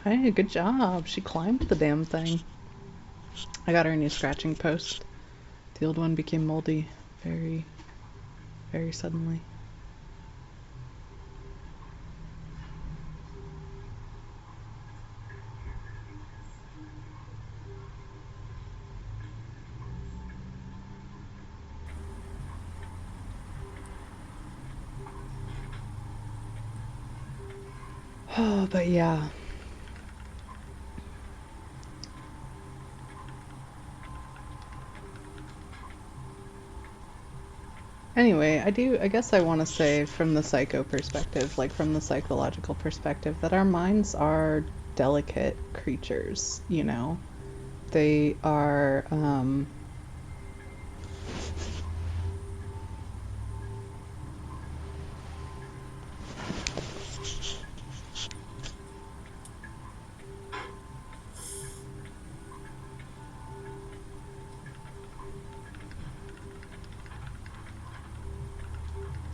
Hey, good job. She climbed the damn thing. I got her a new scratching post. The old one became moldy very, very suddenly. Oh, but yeah. Anyway, I guess I want to say from the psycho perspective, like from the psychological perspective, that our minds are delicate creatures, you know? They are, I'm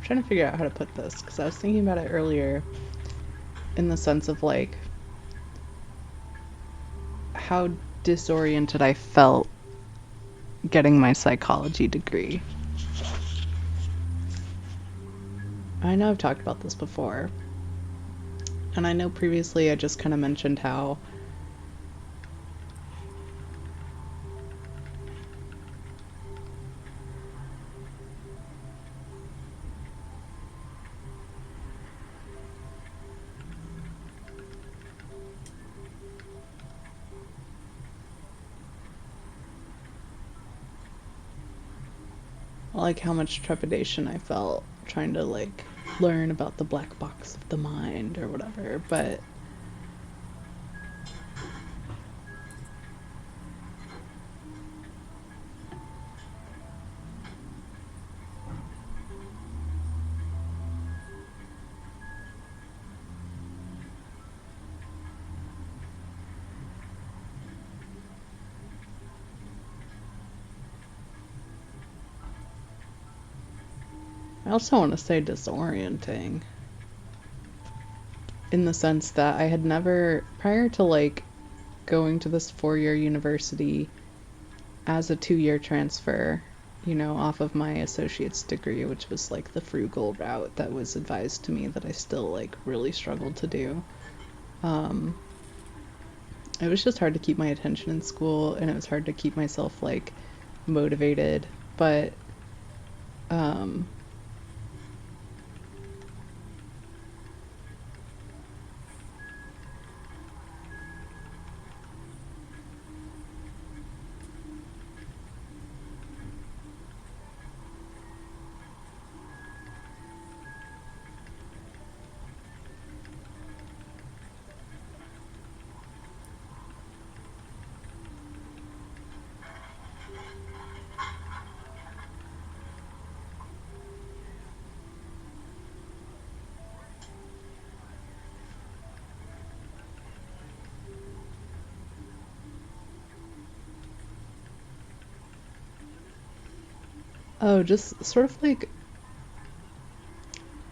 trying to figure out how to put this, because I was thinking about it earlier in the sense of like how disoriented I felt getting my psychology degree. I know I've talked about this before, and I know previously I just kind of mentioned how like how much trepidation I felt trying to like learn about the black box of the mind or whatever, but I also want to say disorienting in the sense that I had never, prior to like going to this 4 year university as a 2 year transfer, you know, off of my associate's degree, which was like the frugal route that was advised to me that I still like really struggled to do. Um, it was just hard to keep my attention in school, and it was hard to keep myself like motivated, but um, oh, just sort of like,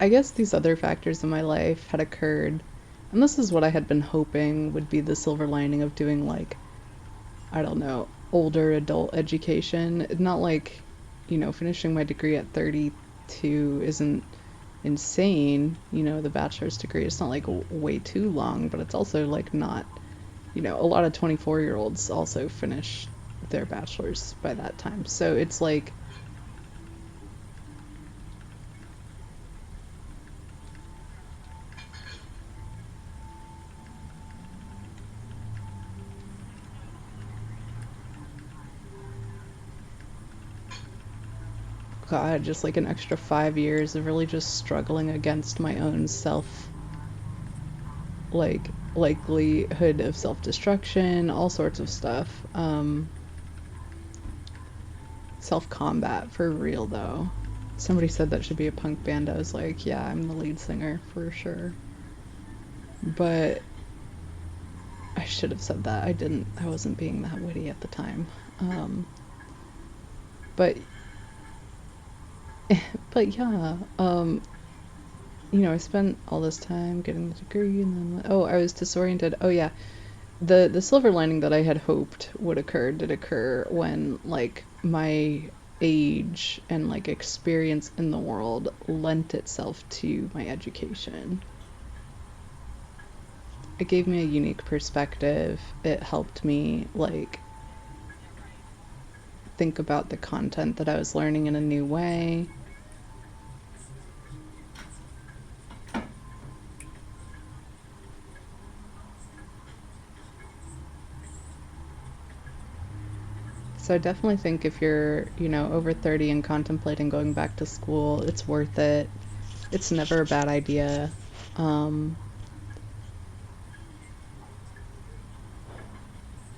I guess these other factors in my life had occurred, and this is what I had been hoping would be the silver lining of doing like, I don't know, older adult education. Not like, you know, finishing my degree at 32 isn't insane, you know, the bachelor's degree. It's not like way too long, but it's also like not, you know, a lot of 24-year-olds also finish their bachelor's by that time. So it's like, God, just like an extra 5 years of really just struggling against my own self, like, likelihood of self-destruction, all sorts of stuff. Self-combat for real, though. Somebody said that should be a punk band. I was like, yeah, I'm the lead singer for sure. But I should have said that. I didn't. I wasn't being that witty at the time. But but yeah, I spent all this time getting the degree, and then I was disoriented. Oh yeah, the silver lining that I had hoped would occur did occur when like my age and like experience in the world lent itself to my education. It gave me a unique perspective. It helped me like think about the content that I was learning in a new way. So I definitely think if you're, over 30 and contemplating going back to school, it's worth it. It's never a bad idea. Um,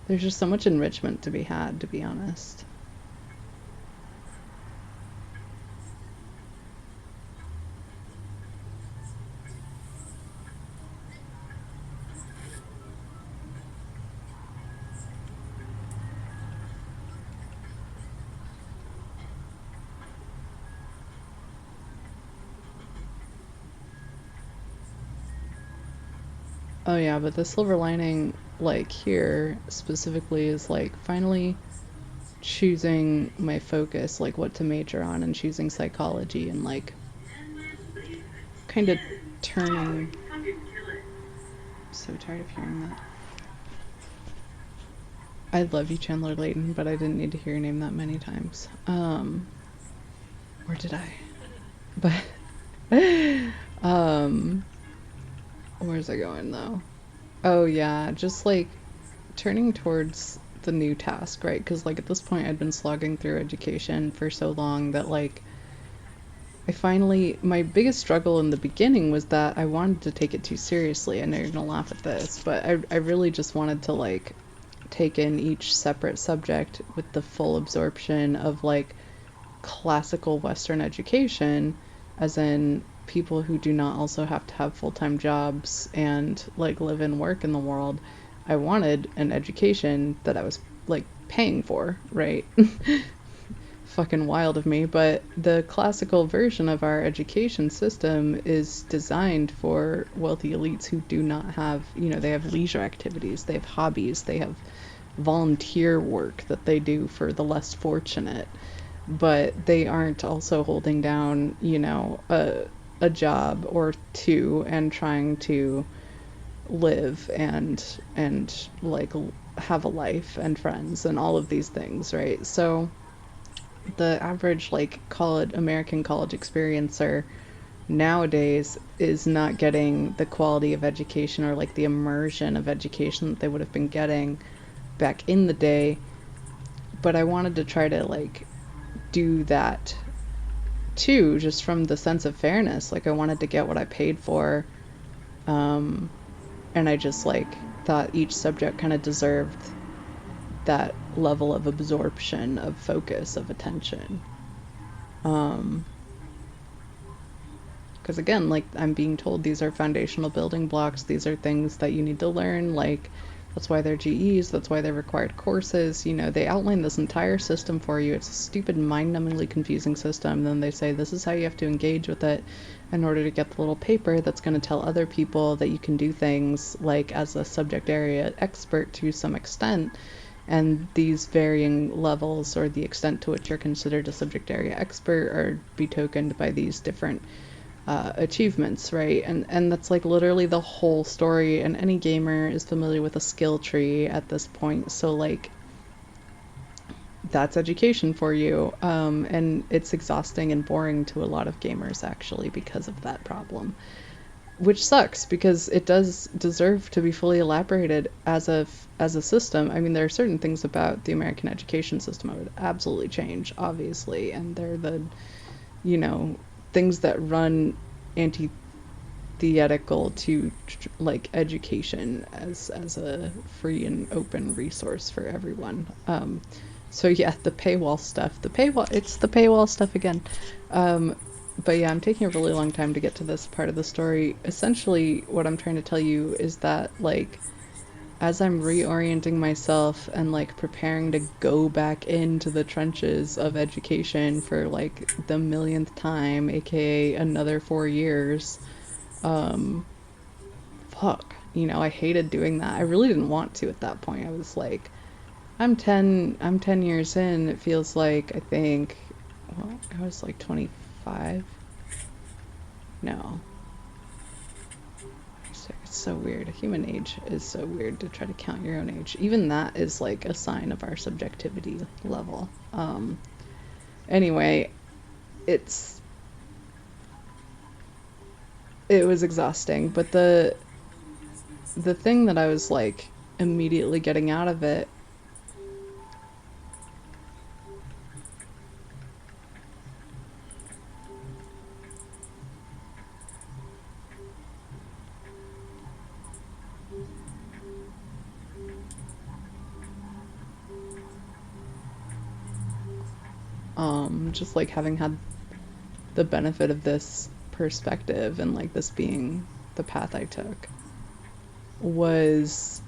there's just so much enrichment to be had, to be honest. Oh yeah, but the silver lining, like here specifically, is like finally choosing my focus, like what to major on, and choosing psychology, and like kind of turning. So tired of hearing that. I love you, Chandler Layton, but I didn't need to hear your name that many times. Or did I? But where's I going though? Oh yeah, just like turning towards the new task, right? Because like at this point I'd been slogging through education for so long that like my biggest struggle in the beginning was that I wanted to take it too seriously. I know you're gonna laugh at this, but I really just wanted to like take in each separate subject with the full absorption of like classical Western education, as in people who do not also have to have full-time jobs and like live and work in the world. I wanted an education that I was like paying for, right? Fucking wild of me, but the classical version of our education system is designed for wealthy elites who do not have, they have leisure activities, they have hobbies, they have volunteer work that they do for the less fortunate, but they aren't also holding down, a job or two and trying to live and like have a life and friends and all of these things, right? So the average like American college experiencer nowadays is not getting the quality of education or like the immersion of education that they would have been getting back in the day. But I wanted to try to like do that too, just from the sense of fairness. Like I wanted to get what I paid for. Um, and I just like thought each subject kind of deserved that level of absorption, of focus, of attention. Um, because again, like I'm being told these are foundational building blocks, these are things that you need to learn, like that's why they're GEs, that's why they're required courses. They outline this entire system for you. It's a stupid, mind-numbingly confusing system. Then they say this is how you have to engage with it in order to get the little paper that's going to tell other people that you can do things like as a subject area expert to some extent. And these varying levels or the extent to which you're considered a subject area expert are betokened by these different achievements, right? And that's like literally the whole story. And any gamer is familiar with a skill tree at this point. So like that's education for you. And it's exhausting and boring to a lot of gamers actually because of that problem, which sucks because it does deserve to be fully elaborated as a system. I mean, there are certain things about the American education system I would absolutely change, obviously, and they're the, you know, things that run antithetical to like education as a free and open resource for everyone. So yeah, it's the paywall stuff again. Um, but yeah, I'm taking a really long time to get to this part of the story. Essentially, what I'm trying to tell you is that, like, as I'm reorienting myself and, like, preparing to go back into the trenches of education for, like, the millionth time, aka another 4 years, Um, fuck, you know, I hated doing that. I really didn't want to at that point. I was like, I'm 10 years in. It feels like, I think, well, I was like 25. No. It's so weird. Human age is so weird to try to count your own age. Even that is like a sign of our subjectivity level. Anyway, it's it was exhausting, but the thing that I was like immediately getting out of it, just like having had the benefit of this perspective and like this being the path I took, was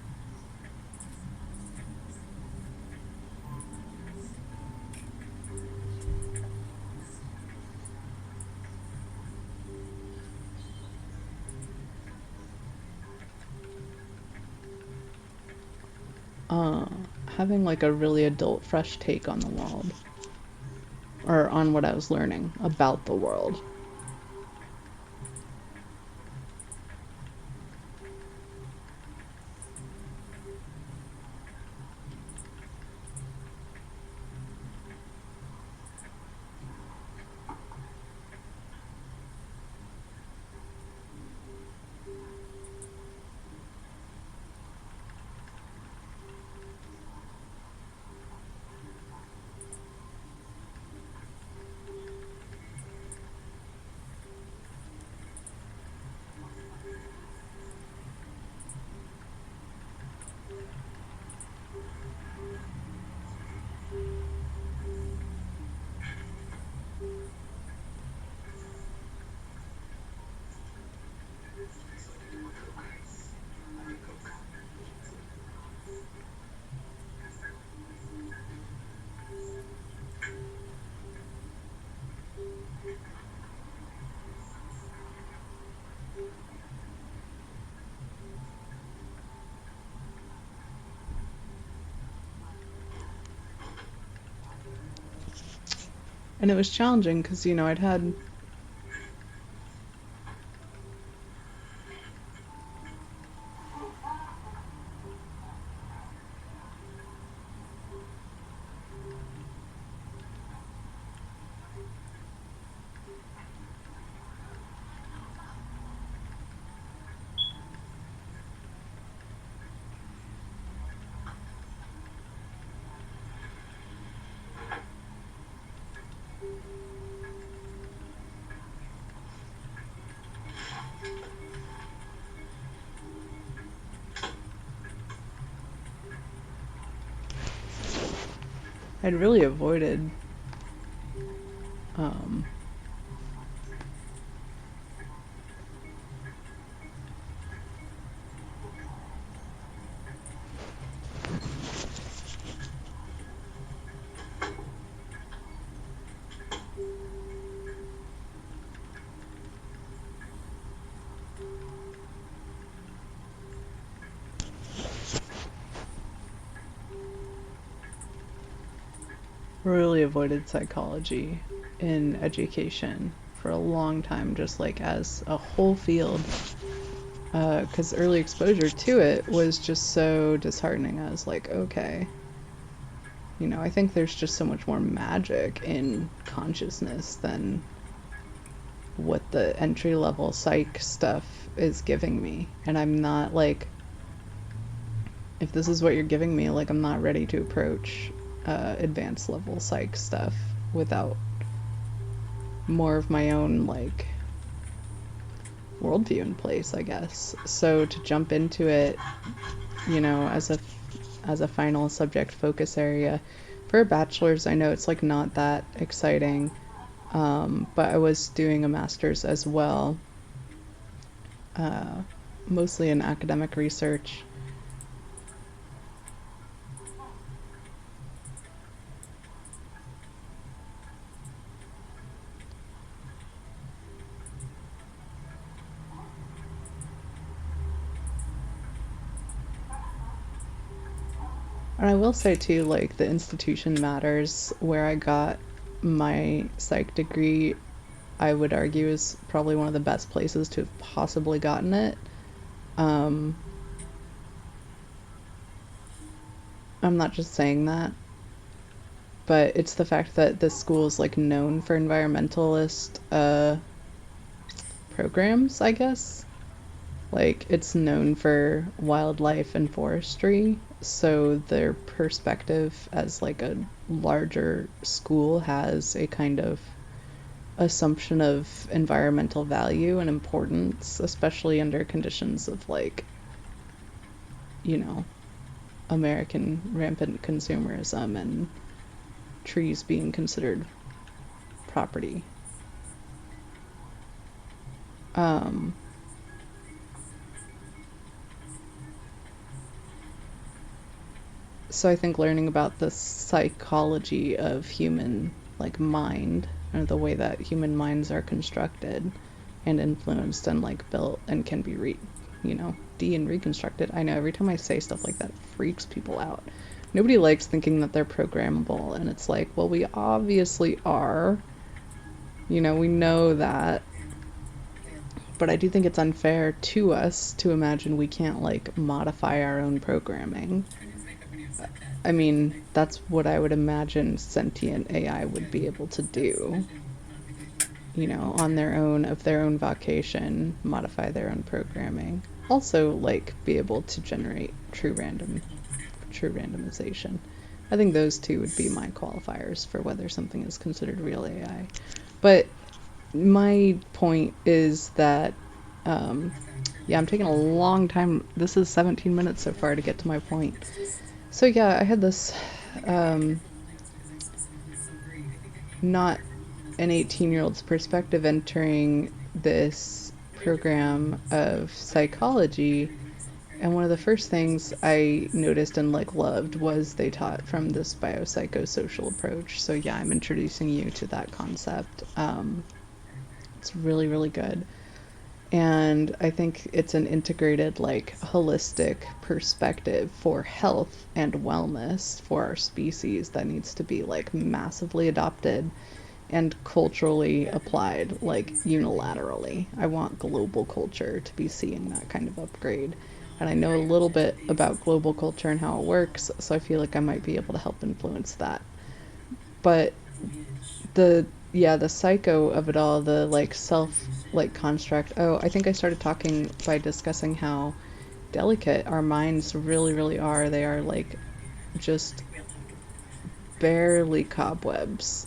uh, having like a really adult, fresh take on the world, or on what I was learning about the world. And it was challenging because, you know, I'd had I'd really avoided um, really avoided psychology in education for a long time, just like as a whole field, because early exposure to it was just so disheartening. I was like, okay, you know, I think there's just so much more magic in consciousness than what the entry level psych stuff is giving me. And I'm not like, if this is what you're giving me, like, I'm not ready to approach advanced level psych stuff without more of my own, like, worldview in place, I guess. So to jump into it, you know, as a final subject focus area for a bachelor's, I know it's like not that exciting, but I was doing a master's as well, uh, mostly in academic research. And I will say too, like the institution matters. Where I got my psych degree, I would argue is probably one of the best places to have possibly gotten it. Um, I'm not just saying that, but it's the fact that this school is like known for environmentalist programs, I guess. Like it's known for wildlife and forestry, so their perspective as like a larger school has a kind of assumption of environmental value and importance, especially under conditions of like, you know, American rampant consumerism and trees being considered property. Um, so I think learning about the psychology of human like mind, or the way that human minds are constructed and influenced and like built and can be and reconstructed. I know every time I say stuff like that, it freaks people out. Nobody likes thinking that they're programmable, and it's like, well, we obviously are. We know that, but I do think it's unfair to us to imagine we can't like modify our own programming. I mean, that's what I would imagine sentient AI would be able to do, on their own, of their own vocation, modify their own programming. Also, like, be able to generate true randomization. I think those two would be my qualifiers for whether something is considered real AI. But my point is that, yeah, I'm taking a long time. This is 17 minutes so far to get to my point. So yeah, I had this, not an 18-year-old's perspective entering this program of psychology, and one of the first things I noticed and like loved was they taught from this biopsychosocial approach. So yeah, I'm introducing you to that concept. It's really, really good. And I think it's an integrated, like, holistic perspective for health and wellness for our species that needs to be, like, massively adopted and culturally applied, like, unilaterally. I want global culture to be seeing that kind of upgrade. And I know a little bit about global culture and how it works, so I feel like I might be able to help influence that. But the psycho of it all, the like self like construct. Oh, I think I started talking by discussing how delicate our minds really, really are. They are like just barely cobwebs,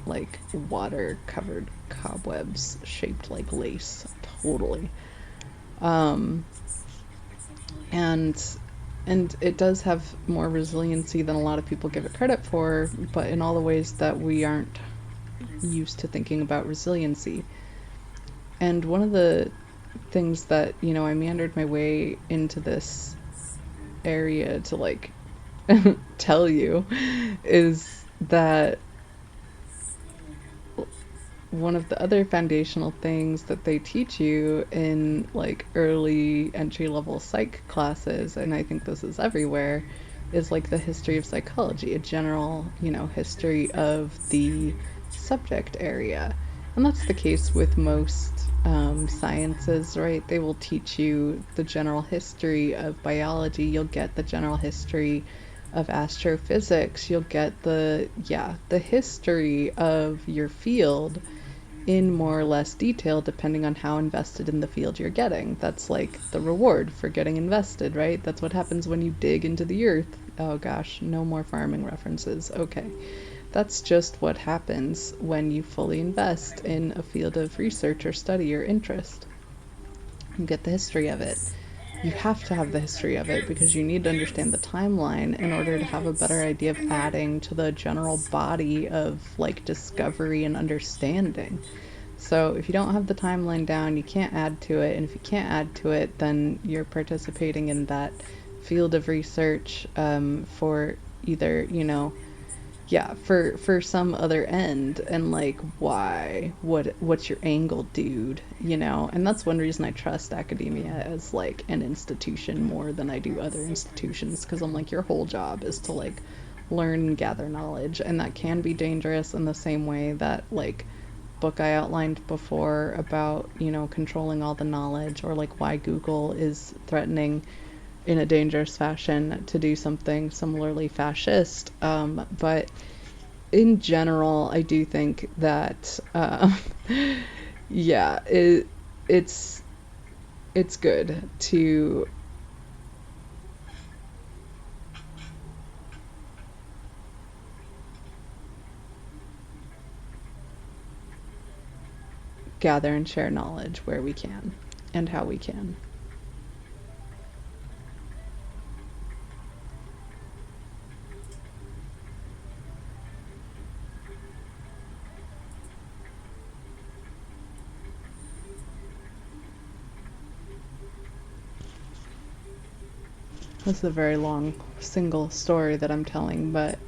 like water covered cobwebs shaped like lace, totally. Um, and and it does have more resiliency than a lot of people give it credit for, but in all the ways that we aren't used to thinking about resiliency. And one of the things that, I meandered my way into this area to like tell you is that one of the other foundational things that they teach you in like early entry level psych classes, and I think this is everywhere, is like the history of psychology, a general, history of the subject area. And that's the case with most sciences, right? They will teach you the general history of biology. You'll get the general history of astrophysics. You'll get the history of your field in more or less detail depending on how invested in the field you're getting. That's like the reward for getting invested, right? That's what happens when you dig into the earth. Oh gosh, no more farming references. Okay. That's just what happens when you fully invest in a field of research or study or interest. You get the history of it. You have to have the history of it because you need to understand the timeline in order to have a better idea of adding to the general body of like discovery and understanding. So if you don't have the timeline down, you can't add to it. And if you can't add to it, then you're participating in that field of research for either, yeah, for some other end, and like, why, what's your angle, dude, you know? And that's one reason I trust academia as like an institution more than I do other institutions, because I'm like, your whole job is to like learn and gather knowledge, and that can be dangerous in the same way that like book I outlined before about, you know, controlling all the knowledge, or like why Google is threatening in a dangerous fashion to do something similarly fascist. But in general, I do think that, yeah, it's it's good to gather and share knowledge where we can and how we can. This is a very long single story that I'm telling, but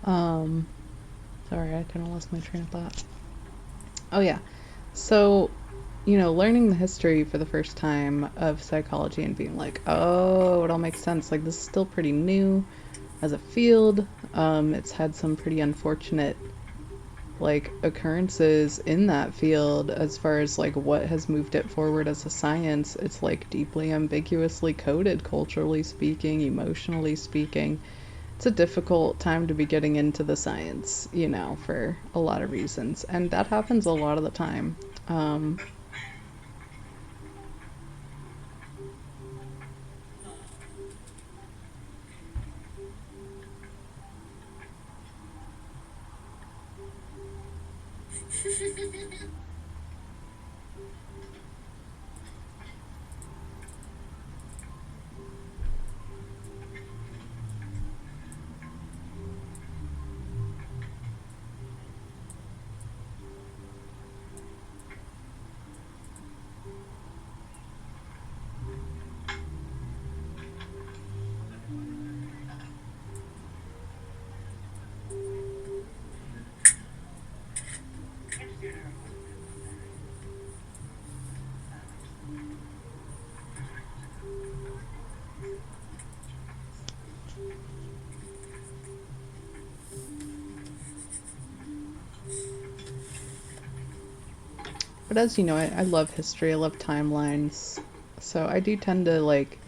um, sorry, I kind of lost my train of thought. Oh yeah, so, you know, learning the history for the first time of psychology and being like, oh, it all makes sense. Like, this is still pretty new as a field. It's had some pretty unfortunate like occurrences in that field as far as like what has moved it forward as a science. It's like deeply ambiguously coded, culturally speaking, emotionally speaking. It's a difficult time to be getting into the science, you know, for a lot of reasons, and that happens a lot of the time. um, but as you know, I love history, I love timelines, so I do tend to like,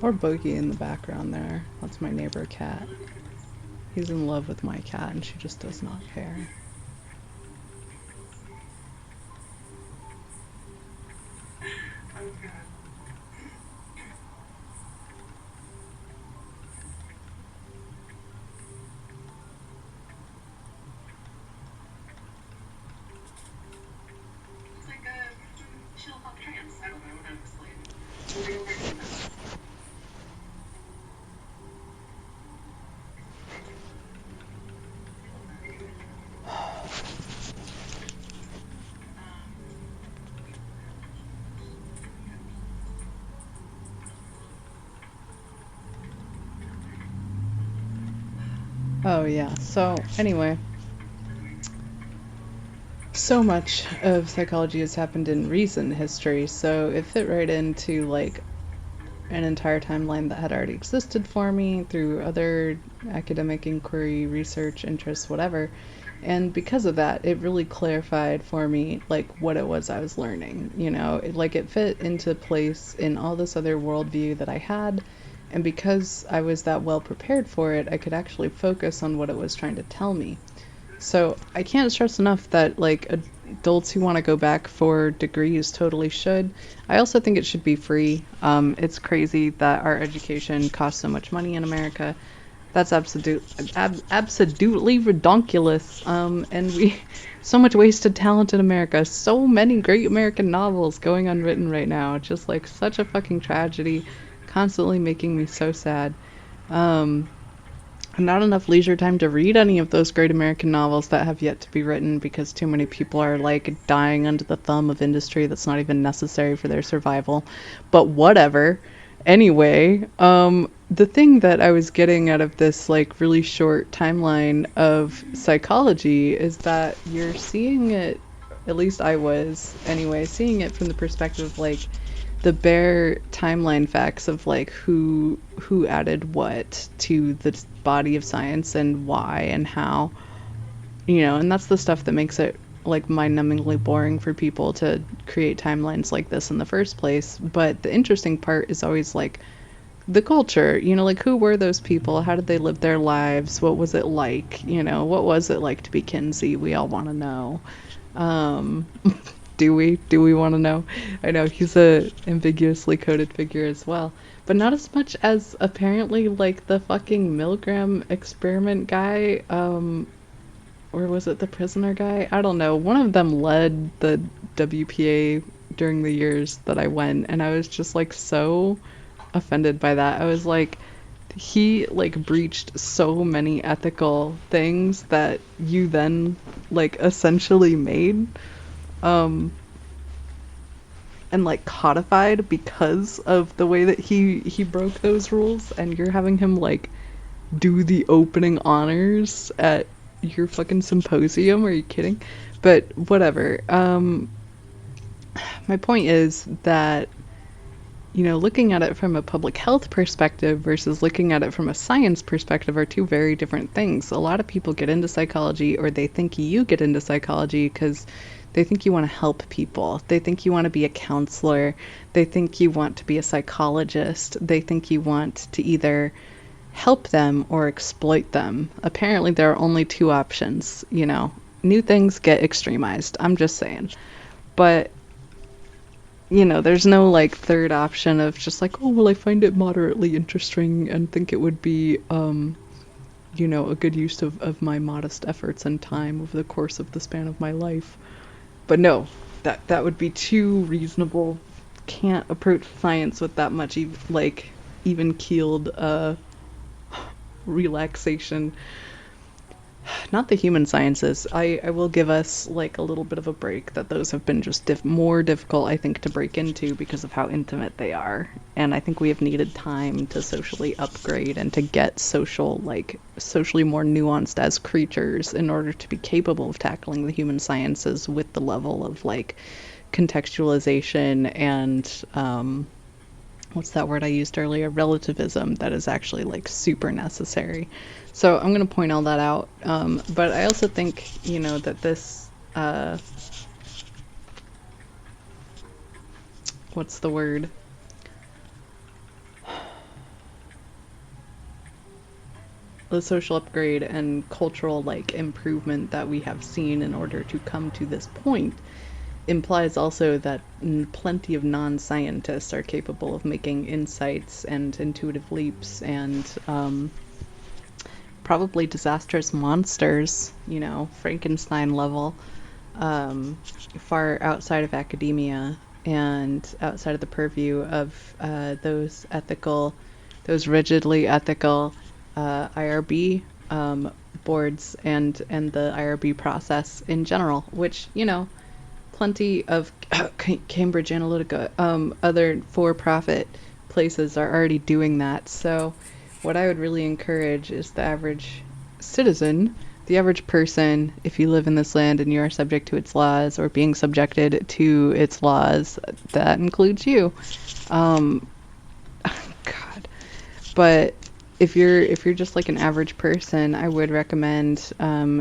Or Bogey in the background there. That's my neighbor cat. He's in love with my cat and she just does not care. Oh yeah, so anyway, so much of psychology has happened in recent history, so it fit right into like an entire timeline that had already existed for me through other academic inquiry, research, interests, whatever. And because of that, it really clarified for me like what it was I was learning. It fit into place in all this other worldview that I had. And because I was that well prepared for it, I could actually focus on what it was trying to tell me. So I can't stress enough that like adults who want to go back for degrees totally should. I also think it should be free. It's crazy that our education costs so much money in America. That's absolutely redonkulous. And we so much wasted talent in America. So many great American novels going unwritten right now. Just like such a fucking tragedy, constantly making me so sad. Um, Not enough leisure time to read any of those great American novels that have yet to be written because too many people are like dying under the thumb of industry that's not even necessary for their survival. But whatever. Anyway, the thing that I was getting out of this like really short timeline of psychology is that you're seeing it, at least I was anyway, seeing it from the perspective of like the bare timeline facts of like who added what to the body of science and why and how, and that's the stuff that makes it like mind-numbingly boring for people to create timelines like this in the first place. But the interesting part is always like the culture, like who were those people, how did they live their lives, what was it like, what was it like to be Kinsey? We all want to know. um do we want to know? I know he's a ambiguously coded figure as well, but not as much as apparently like the fucking Milgram experiment guy, or was it the prisoner guy? I don't know. One of them led the WPA during the years that I went, and I was just like so offended by that. I was like, he like breached so many ethical things that you then like essentially made. Um, and like codified because of the way that he broke those rules, and you're having him like do the opening honors at your fucking symposium. Are you kidding? But whatever. My point is that looking at it from a public health perspective versus looking at it from a science perspective are two very different things. A lot of people get into psychology, or they think you get into psychology because they think you want to help people. They think you want to be a counselor. They think you want to be a psychologist. They think you want to either help them or exploit them. Apparently, there are only two options. New things get extremized. I'm just saying. But there's no like third option of just like, oh, well, I find it moderately interesting and think it would be, a good use of my modest efforts and time over the course of the span of my life. But no, that would be too reasonable. Can't approach science with that much even keeled relaxation. Not the human sciences. I will give us like a little bit of a break that those have been just more difficult, I think, to break into because of how intimate they are. And I think we have needed time to socially upgrade and to get socially more nuanced as creatures in order to be capable of tackling the human sciences with the level of like contextualization and what's that word I used earlier? Relativism that is actually like super necessary. So I'm going to point all that out. But I also think, that this, what's the word? the social upgrade and cultural like improvement that we have seen in order to come to this point implies also that plenty of non-scientists are capable of making insights and intuitive leaps and probably disastrous monsters, you know, Frankenstein level, far outside of academia and outside of the purview of those rigidly ethical IRB boards and the IRB process in general, which, you know, plenty of Cambridge Analytica, other for-profit places are already doing that. So what I would really encourage is the average citizen, the average person, if you live in this land and you are subject to its laws or being subjected to its laws, that includes you. Um, God. But if you're just like an average person, I would recommend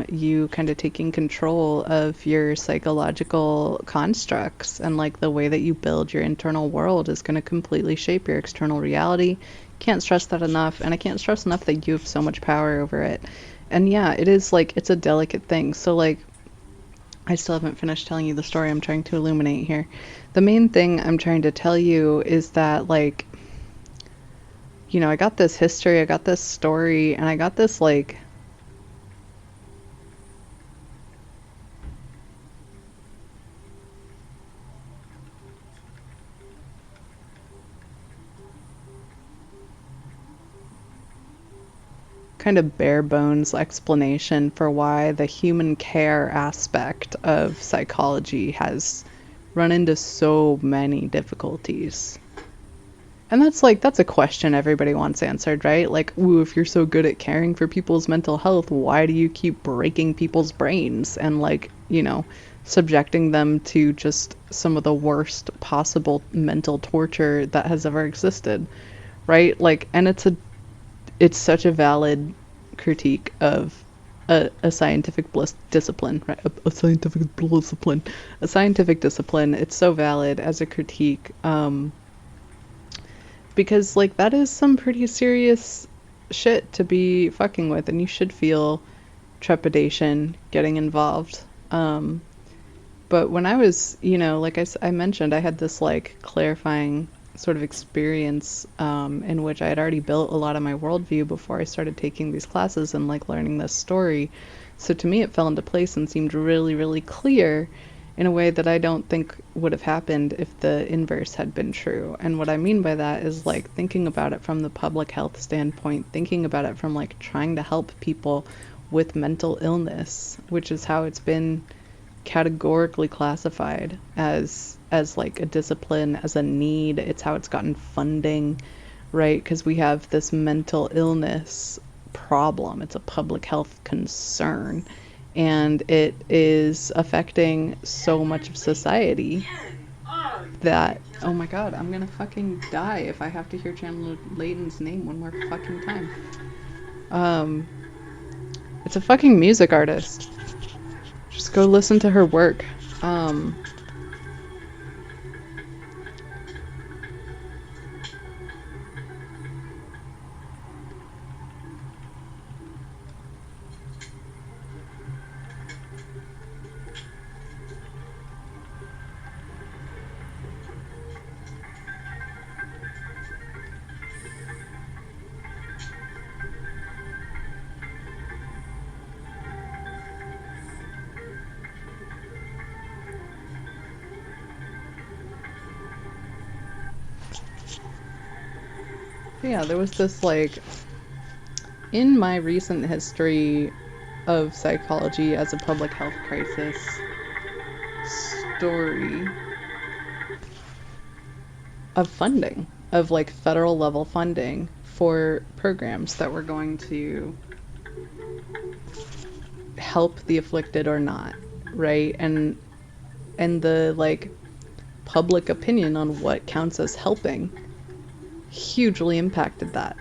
you kind of taking control of your psychological constructs and like the way that you build your internal world is going to completely shape your external reality. Can't stress that enough, and I can't stress enough that you have so much power over it. And yeah, it is like it's a delicate thing. So like I still haven't finished telling you the story I'm trying to illuminate here. The main thing I'm trying to tell you is that like you know, I got this history, I got this story, and I got this like kind of bare bones explanation for why the human care aspect of psychology has run into so many difficulties. And that's a question everybody wants answered, right? Like, ooh, if you're so good at caring for people's mental health, why do you keep breaking people's brains and like, you know, subjecting them to just some of the worst possible mental torture that has ever existed, right? Like, and it's such a valid critique of a scientific discipline, right? A scientific discipline, a scientific discipline. It's so valid as a critique. Because like that is some pretty serious shit to be fucking with, and you should feel trepidation getting involved. But when I was, you know, like I mentioned, I had this like clarifying sort of experience in which I had already built a lot of my worldview before I started taking these classes and like learning this story. So to me, it fell into place and seemed really, really clear in a way that I don't think would have happened if the inverse had been true. And what I mean by that is like thinking about it from the public health standpoint, thinking about it from like trying to help people with mental illness, which is how it's been categorically classified as like a discipline, as a need. It's how it's gotten funding, right? Because we have this mental illness problem. It's a public health concern, and it is affecting so much of society that, oh my god, I'm gonna fucking die if I have to hear Chandler Layton's name one more fucking time. It's a fucking music artist. Just go listen to her work. Yeah, there was this like, in my recent history of psychology as a public health crisis story of funding, of like federal level funding for programs that were going to help the afflicted or not, right? And the like public opinion on what counts as helping hugely impacted that.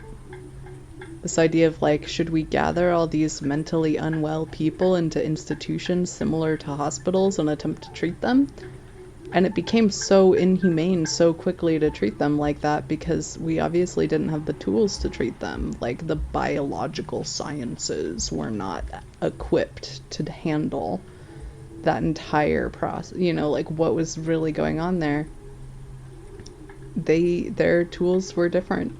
This idea of like, should we gather all these mentally unwell people into institutions similar to hospitals and attempt to treat them? And it became so inhumane so quickly to treat them like that because we obviously didn't have the tools to treat them. Like, the biological sciences were not equipped to handle that entire process, you know, like what was really going on there. Their tools were different.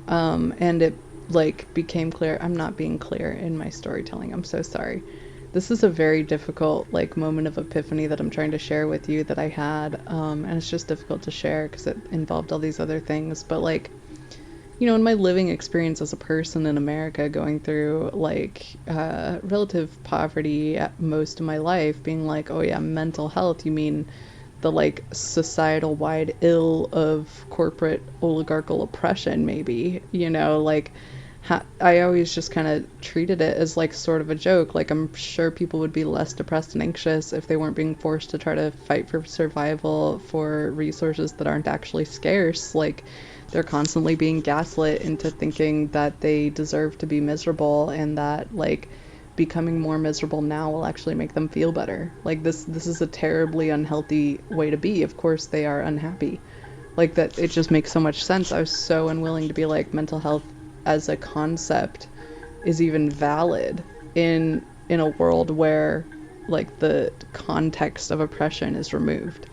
And it like became clear. I'm not being clear in my storytelling. I'm so sorry. This is a very difficult like moment of epiphany that I'm trying to share with you that I had. And it's just difficult to share because it involved all these other things. But like, you know, in my living experience as a person in America, going through like relative poverty at most of my life, being like, oh yeah, mental health, you mean the like societal wide ill of corporate oligarchical oppression, maybe, you know, like I always just kind of treated it as like sort of a joke. Like, I'm sure people would be less depressed and anxious if they weren't being forced to try to fight for survival for resources that aren't actually scarce. Like, they're constantly being gaslit into thinking that they deserve to be miserable and that like becoming more miserable now will actually make them feel better. Like, this is a terribly unhealthy way to be. Of course they are unhappy. Like, that it just makes so much sense. I was so unwilling to be like mental health as a concept is even valid in a world where like the context of oppression is removed.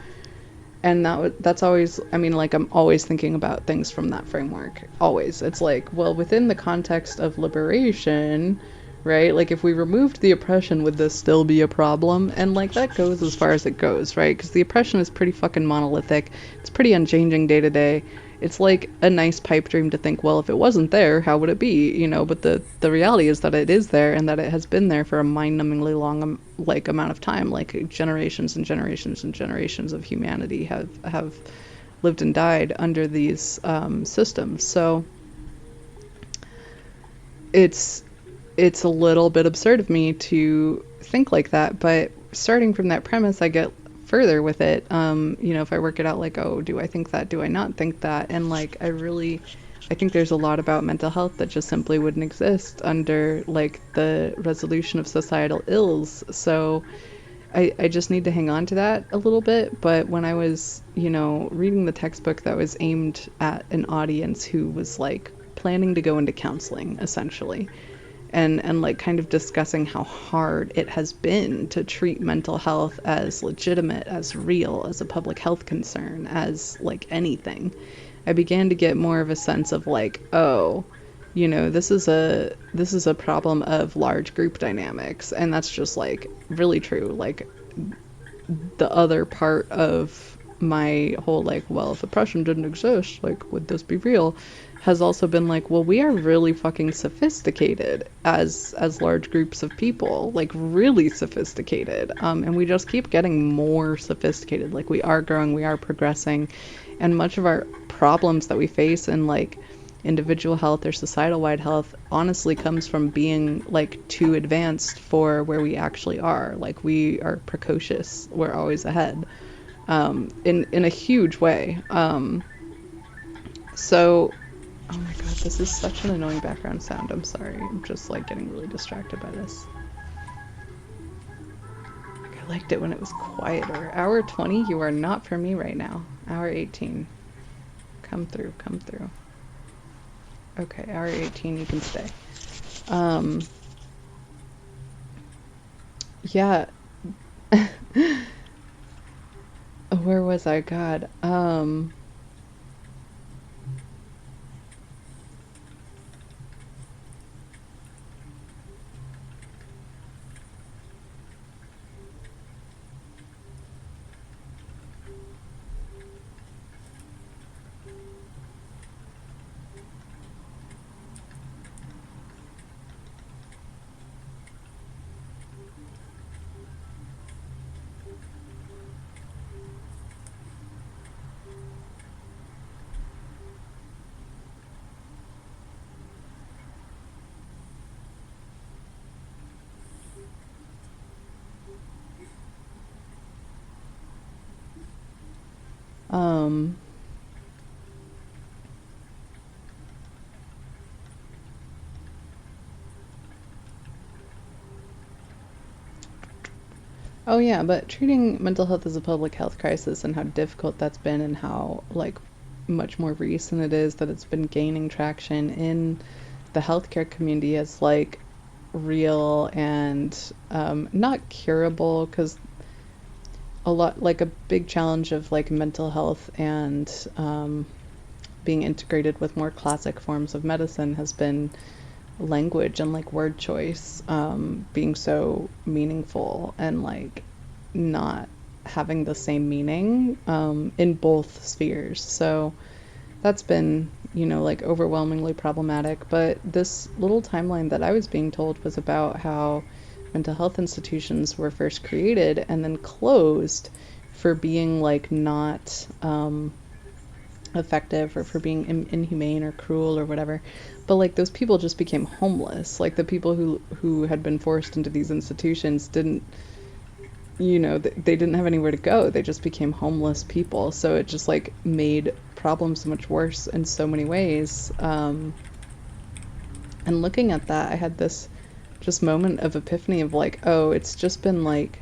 And that's always, I mean, like, I'm always thinking about things from that framework. Always. It's like, well, within the context of liberation, right? Like, if we removed the oppression, would this still be a problem? And like, that goes as far as it goes, right? Because the oppression is pretty fucking monolithic. It's pretty unchanging day to day. It's like a nice pipe dream to think, well, if it wasn't there, how would it be? You know, but the reality is that it is there and that it has been there for a mind-numbingly long like amount of time. Like, generations and generations and generations of humanity have lived and died under these systems. So it's a little bit absurd of me to think like that, but starting from that premise, I get further with it. You know, if I work it out, like, oh, do I think that? Do I not think that? And like, I think there's a lot about mental health that just simply wouldn't exist under like the resolution of societal ills. So I just need to hang on to that a little bit. But when I was, you know, reading the textbook that was aimed at an audience who was like planning to go into counseling, essentially, and like kind of discussing how hard it has been to treat mental health as legitimate, as real, as a public health concern, as like anything, I began to get more of a sense of like, oh, you know, this is a problem of large group dynamics, and that's just like really true. Like, the other part of my whole like, well, if oppression didn't exist, like, would this be real, has also been like, well, we are really fucking sophisticated as large groups of people, like really sophisticated, and we just keep getting more sophisticated. Like, we are growing, we are progressing, and much of our problems that we face in like individual health or societal wide health honestly comes from being like too advanced for where we actually are. Like, we are precocious, we're always ahead, in a huge way. So oh my god, this is such an annoying background sound. I'm sorry, I'm just like getting really distracted by this. Like, I liked it when it was quieter. Hour 20, you are not for me right now. Hour 18, come through, come through. Okay, hour 18, you can stay. Um, yeah. Where was I? God. Um, Oh yeah, but treating mental health as a public health crisis and how difficult that's been and how like much more recent it is that it's been gaining traction in the healthcare community as like real and not curable because a lot like a big challenge of like mental health and being integrated with more classic forms of medicine has been language and like word choice being so meaningful and like not having the same meaning in both spheres. So that's been, like overwhelmingly problematic. But this little timeline that I was being told was about how mental health institutions were first created and then closed for being like not effective or for being inhumane or cruel or whatever. But like those people just became homeless. Like the people who had been forced into these institutions didn't, they didn't have anywhere to go. They just became homeless people. So it just like made problems so much worse in so many ways. And looking at that, I had this just moment of epiphany of like, oh, it's just been like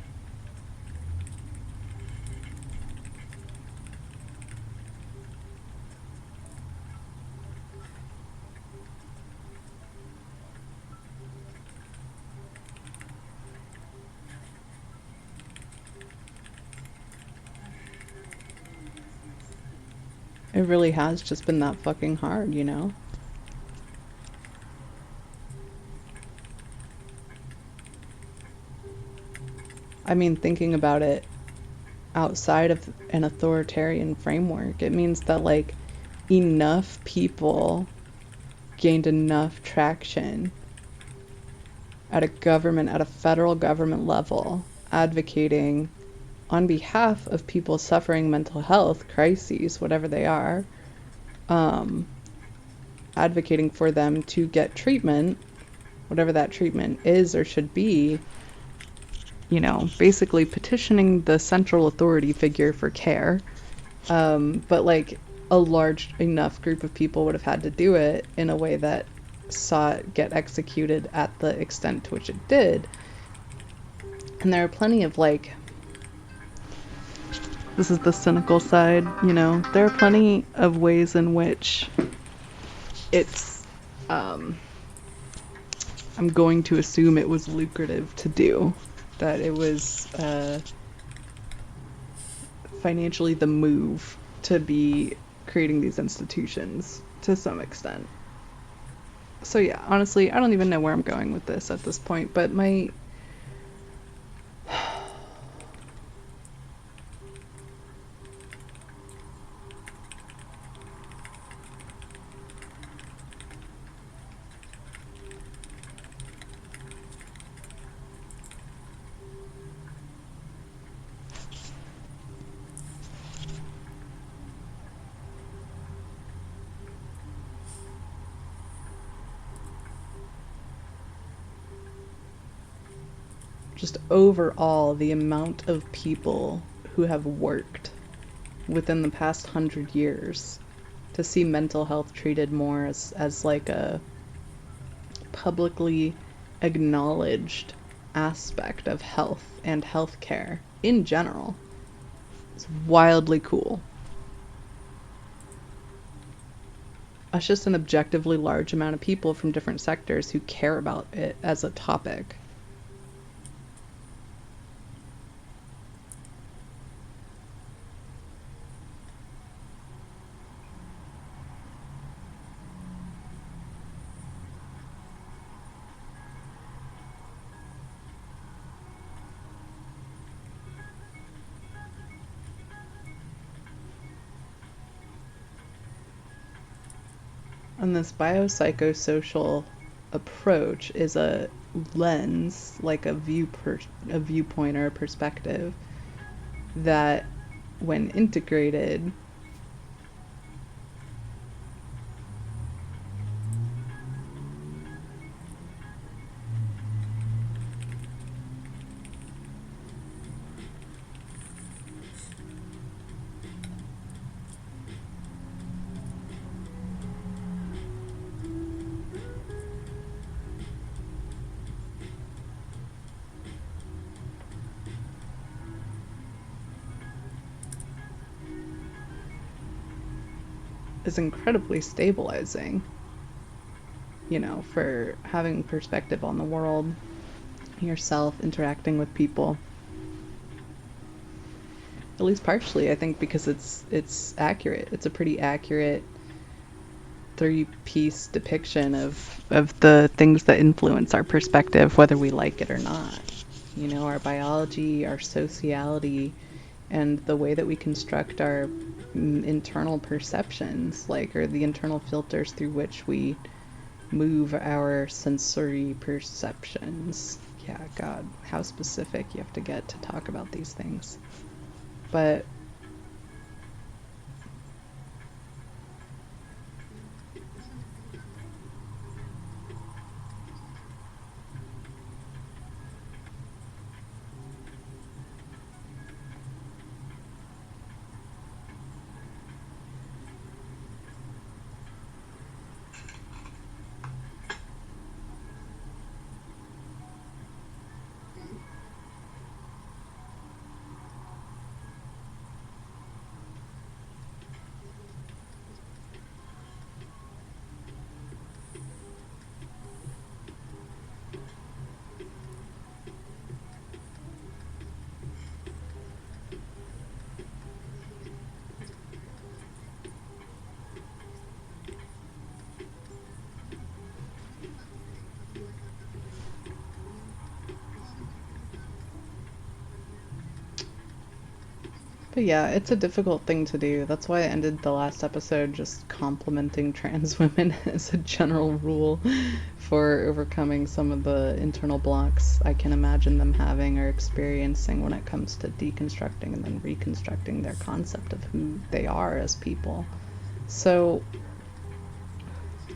it really has just been that fucking hard. I mean, thinking about it outside of an authoritarian framework, it means that like enough people gained enough traction at a federal government level, advocating on behalf of people suffering mental health crises, whatever they are, um, advocating for them to get treatment, whatever that treatment is or should be, basically petitioning the central authority figure for care. But like a large enough group of people would have had to do it in a way that saw it get executed at the extent to which it did. And there are plenty of like, this is the cynical side, there are plenty of ways in which it's, I'm going to assume it was lucrative to do, that it was financially the move to be creating these institutions to some extent. So yeah, honestly, I don't even know where I'm going with this at this point, but my just overall the amount of people who have worked within the past 100 years to see mental health treated more as like a publicly acknowledged aspect of health and healthcare in general. It's wildly cool. That's just an objectively large amount of people from different sectors who care about it as a topic. And this biopsychosocial approach is a lens, like a viewpoint or a perspective that, when integrated, is incredibly stabilizing, you know, for having perspective on the world, yourself, interacting with people. At least partially, I think, because it's accurate. It's a pretty accurate three-piece depiction of the things that influence our perspective, whether we like it or not. You know, our biology, our sociality, and the way that we construct our internal perceptions, like, or the internal filters through which we move our sensory perceptions. Yeah, God, how specific you have to get to talk about these things. But But yeah, it's a difficult thing to do. That's why I ended the last episode just complimenting trans women as a general rule for overcoming some of the internal blocks I can imagine them having or experiencing when it comes to deconstructing and then reconstructing their concept of who they are as people. So,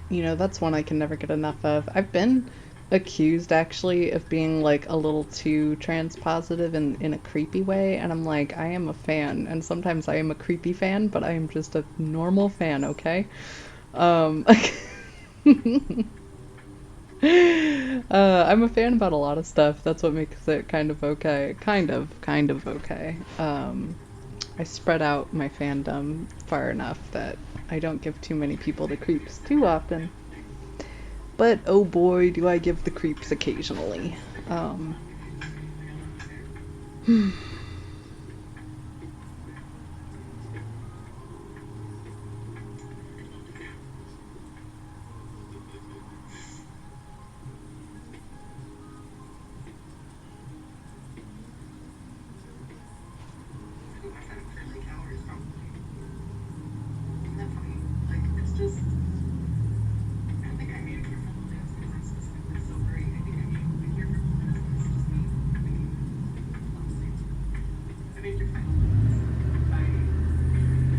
you know, that's one I can never get enough of. I've been accused actually of being like a little too trans positive in a creepy way, and I'm like, I am a fan, and sometimes I am a creepy fan, but I am just a normal fan, okay? Um, I'm a fan about a lot of stuff. That's what makes it kind of okay. Kind of okay. I spread out my fandom far enough that I don't give too many people the creeps too often. But oh boy, do I give the creeps occasionally. Um,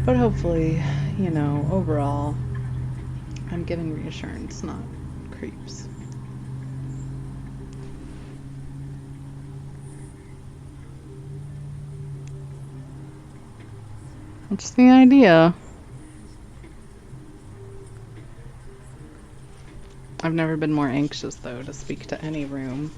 but hopefully, you know, overall, I'm giving reassurance, not creeps. What's the idea? I've never been more anxious, though, to speak to any room.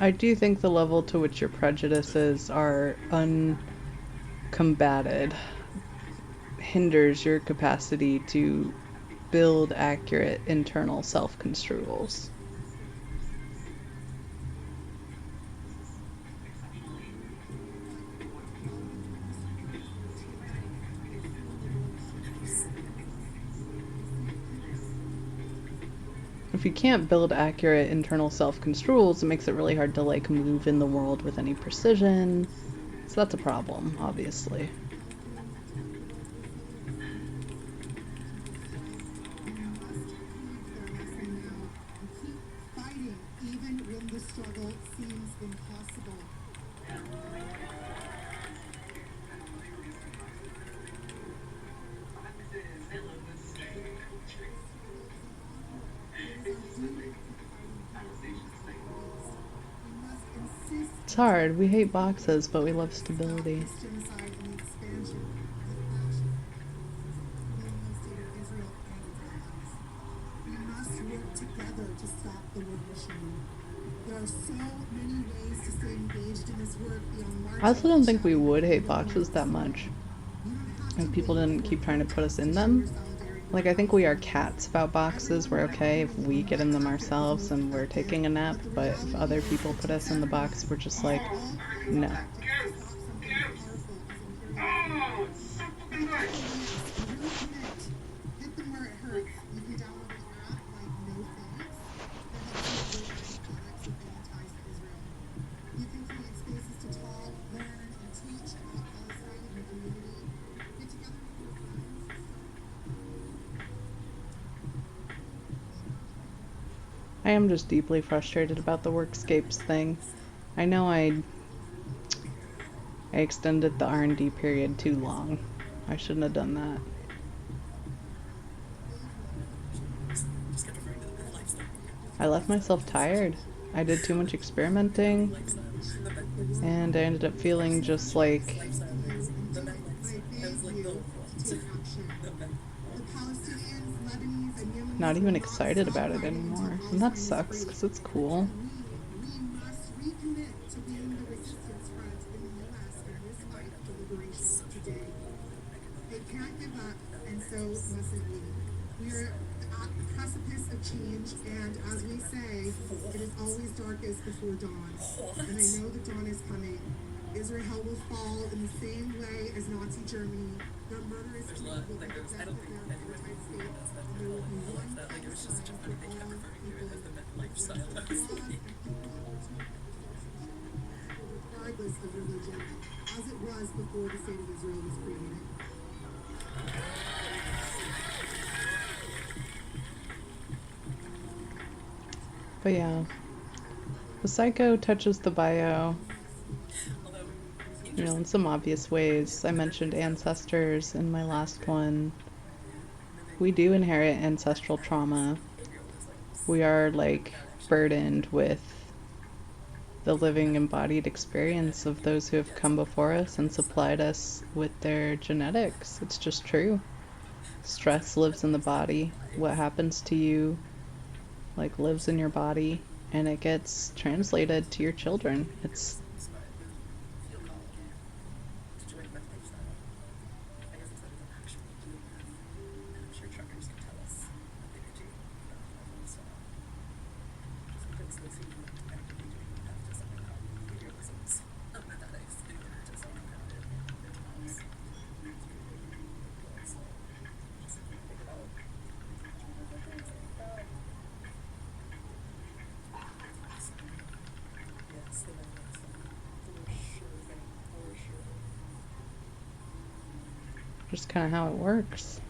I do think the level to which your prejudices are uncombated hinders your capacity to build accurate internal self-construals. If you can't build accurate internal self-construals, it makes it really hard to like move in the world with any precision. So that's a problem, obviously. It's hard. We hate boxes, but we love stability. Genocide and the expansion of fascism, blaming the state of Israel and its allies. We must work together to stop the war machine. There are so many ways to stay engaged in this work beyond I marching also don't and think we shouting would from hate the boxes roads. that much You don't have to if people wait didn't for keep trying to put us protests in to show your them. solidarity with Like, the I think we are Palestinians. cats about boxes. We're Everyone okay if agrees we on get what in them tactic is ourselves most and we're effective, taking a nap, but the but if reality other is people that put us in the box, we're togetherness just of like, all kinds of no. tactics to stop something as powerful as imperialism. Back to the links. We really connect. Hit them where it hurts. You can download an app like No Thanks that helps you avoid buying products with any ties to Israel. You can create spaces to talk, learn, and teach about Palestine in your community. Get together with your friends and start. I am just deeply frustrated about the workscapes thing. I know I extended the R&D period too long. I shouldn't have done that. I left myself tired. I did too much experimenting, and I ended up feeling just like not even excited about it anymore. And that sucks because it's cool. We must recommit to being the resistance front in the U.S. in this fight for liberation today. They can't give up, and so mustn't we. We are at the precipice of change, and as we say, it is always darkest before dawn. And I know the dawn is coming. Israel will fall in the same way as Nazi Germany. Their murderous people will be the death of their apartheid state, and there will be one Palestine for all people of love and equal opportunity for citizenship, regardless of religion, as it was before the state of Israel was created. But yeah, the psycho touches the bio, you know, in some obvious ways. I mentioned ancestors in my last one. We do inherit ancestral trauma. We are like burdened with the living embodied experience of those who have come before us and supplied us with their genetics. It's just true. Stress lives in the body. What happens to you like lives in your body and it gets translated to your children. It's just kind of how it works.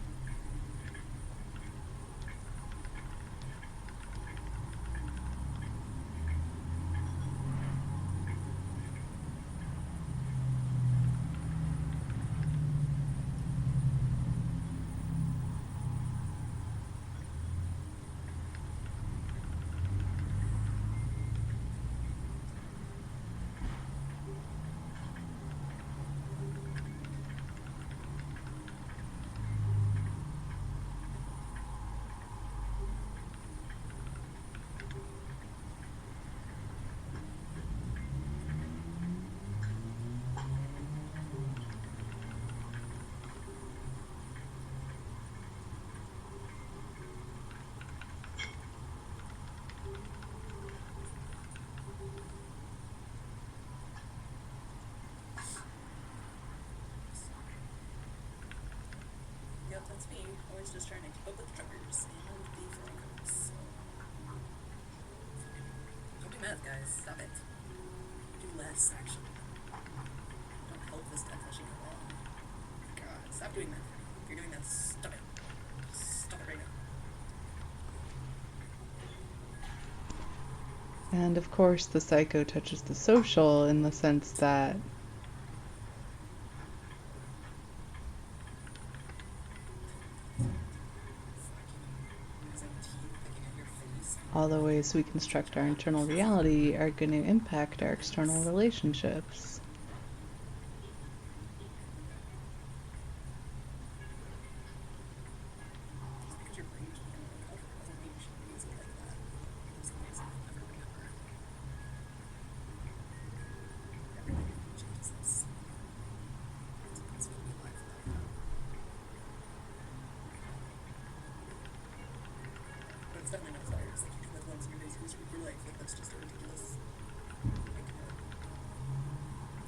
Yep, that's me. Always just trying to keep up with the truckers and the Francos. Don't do math, guys. Stop it. Do less, actually. Don't help this death rushing along. God, stop doing that. If you're doing that, stop it. Stop it right now. And of course, the psycho touches the social in the sense that all the ways we construct our internal reality are going to impact our external relationships. Just because your brain is working on cover doesn't mean you shouldn't use it like that. There's some ways that you'll never remember. Everything changes this. It's impossible to be alive without that. But it's definitely not desires. Like, you can live once in your days, your life. Like, that's just a ridiculous. Like,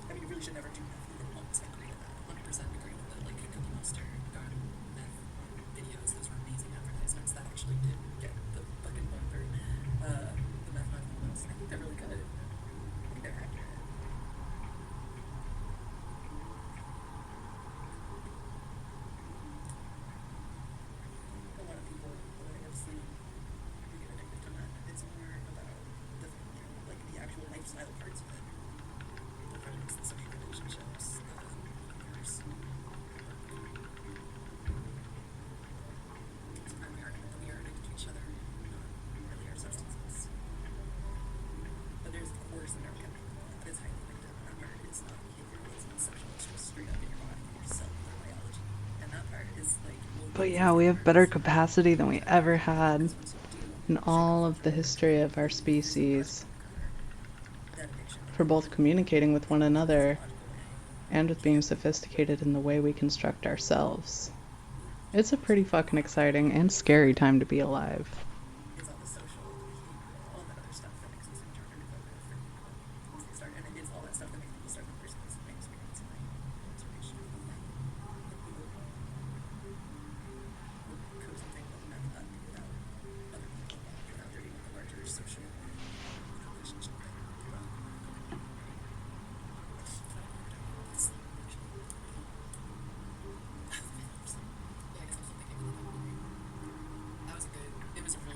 I mean, you really should never do meth. You can 100% agree with that. 100% agree with that. Like, Cookie Monster got meth videos. Those were amazing advertisements that actually did get the fucking point through. The meth knife ones. I think they're really good. I think they're accurate. A lot of people, when they have sleep, who get addicted to meth, it's more about the, like, the actual lifestyle parts of it. The friends, the social relationships, the behaviors. It's primary argument that we are addicted to each other, not really our substances. But there's, of course, a neurochemical component that is highly addictive. And that part is not behavioral, it's not social, it's just straight up in your body, your cellular biology. And that part is like, But yeah, we have better capacity than we ever had in all of the history of our species for both communicating with one another and with being sophisticated in the way we construct ourselves. It's a pretty fucking exciting and scary time to be alive. It's all the social, the behavioral, all that other stuff that makes things so much harder to cope with for people once they start. And it's all that stuff that makes people start the first place by experiencing observation. Could something with meth up without other people involved, without there being a larger social relationship thing. Yeah, I guess I'm still thinking of that. That was a good, it was a really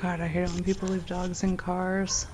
God, I hate it when people leave dogs in cars.